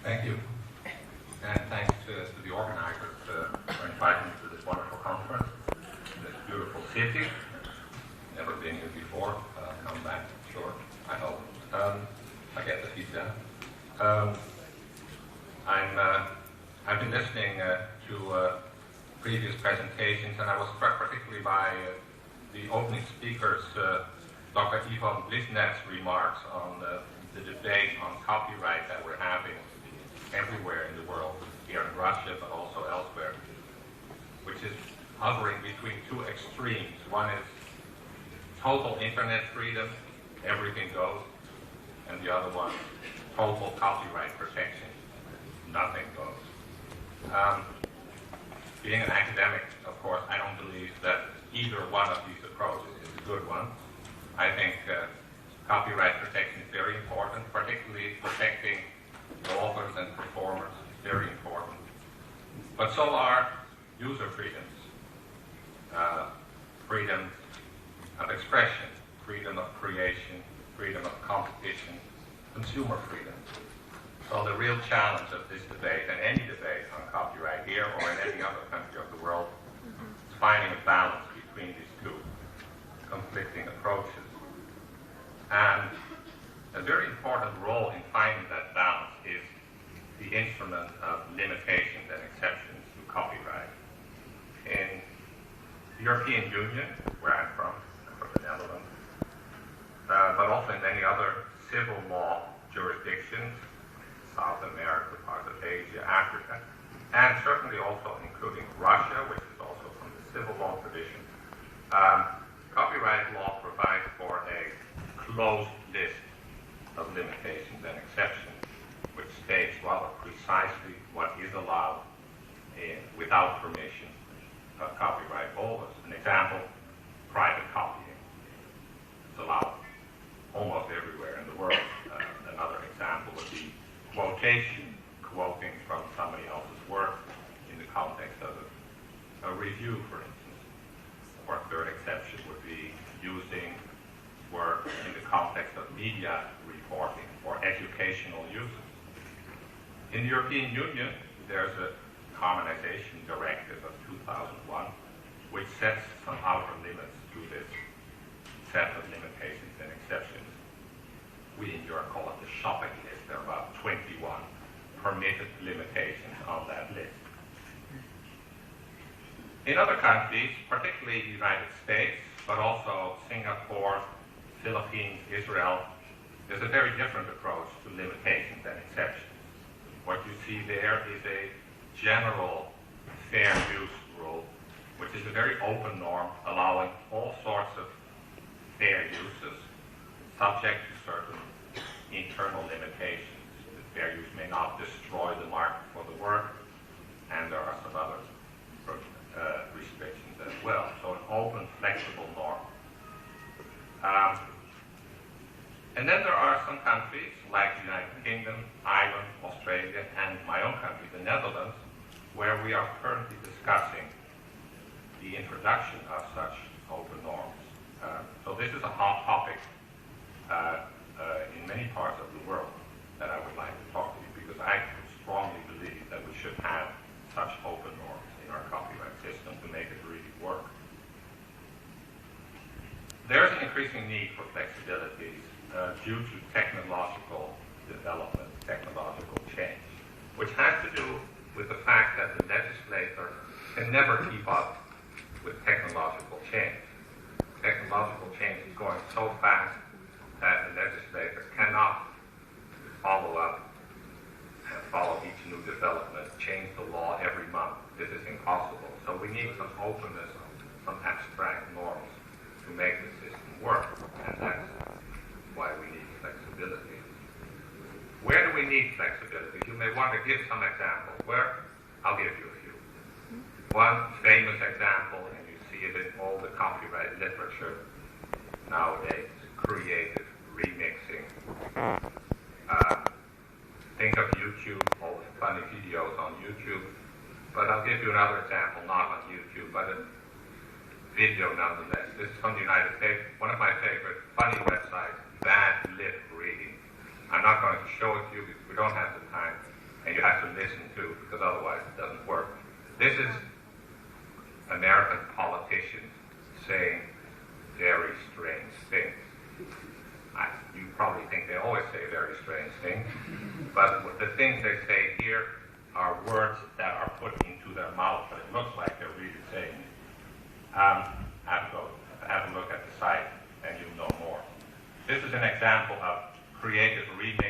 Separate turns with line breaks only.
Thank you. And thanks to the organizers for inviting me to this wonderful conference in this beautiful city. Never been here before. Come back, sure, I hope. I get the feedback. I've been listening to previous presentations, and I was struck particularly by the opening speaker's, Dr. Ivan Blisnev's remarks on the debate on copyright that we're having everywhere in the world, here in Russia, but also elsewhere, which is hovering between two extremes. One is total internet freedom, everything goes, and the other one, total copyright protection, nothing goes. Being an academic, of course, I don't believe that either one of these approaches is a good one. I think copyright protection is very important, particularly protecting authors and performers is very important. But so are user freedoms, freedom of expression, freedom of creation, freedom of competition, consumer freedom. So the real challenge of this debate, and any debate on copyright here or in any other country of the world, is finding a balance between these two conflicting approaches. And a very important role in finding that balance is the instrument of limitations and exceptions to copyright. In the European Union, where I'm from the Netherlands, but also in many other civil law jurisdictions, South America, parts of Asia, Africa, and certainly also including Russia, which is also from the civil law tradition, copyright law provides for a closed list of limitations and exceptions, which states rather precisely what is allowed without permission of copyright holders. An example, private copying. It's allowed almost everywhere in the world. Another example would be quotation, quoting from somebody else's work in the context of a review, for instance. Or a third exception would be using work in the context of media reporting for educational uses. In the European Union, there's a harmonization directive of 2001, which sets some outer limits to this set of limitations and exceptions. We in Europe call it the shopping list. There are about 21 permitted limitations on that list. In other countries, particularly the United States, but also Singapore, Philippines, Israel, there's a very different approach to limitations and exceptions. What you see there is a general fair use rule, which is a very open norm allowing all sorts of fair uses subject to certain internal limitations. The fair use may not destroy the market for the work, and there are some other restrictions as well. So an open, flexible norm. And then there are some countries, like the United Kingdom, Ireland, Australia, and my own country, the Netherlands, where we are currently discussing the introduction of such open norms. So this is a hot topic in many parts of the world that I would like to talk to you, because I strongly believe that we should have such open norms in our copyright system to make it really work. There's an increasing need for flexibilities due to technological development, technological change, which has to do with the fact that the legislator can never keep up with technological change. Technological change is going so fast that the legislator cannot follow up and follow each new development, change the law every month. This is impossible. So we need some openness, some abstract norms to make the system work, and that's why we need flexibility. Where do we need flexibility? You may want to give some examples. Where? I'll give you a few. One famous example, and you see it in all the copyright literature nowadays, creative remixing. Think of YouTube, all the funny videos on YouTube. But I'll give you another example, not on YouTube, but a video nonetheless. This is from the United States. One of my favorite funny websites, Bad Lip Reading. I'm not going to show it to you because we don't have the time. you have to listen to, because otherwise it doesn't work. This is American politicians saying very strange things. You probably think they always say very strange things, but the things they say here are words that are put into their mouth, but it looks like they're really saying it. Have a look at the site, and you'll know more. This is an example of creators remade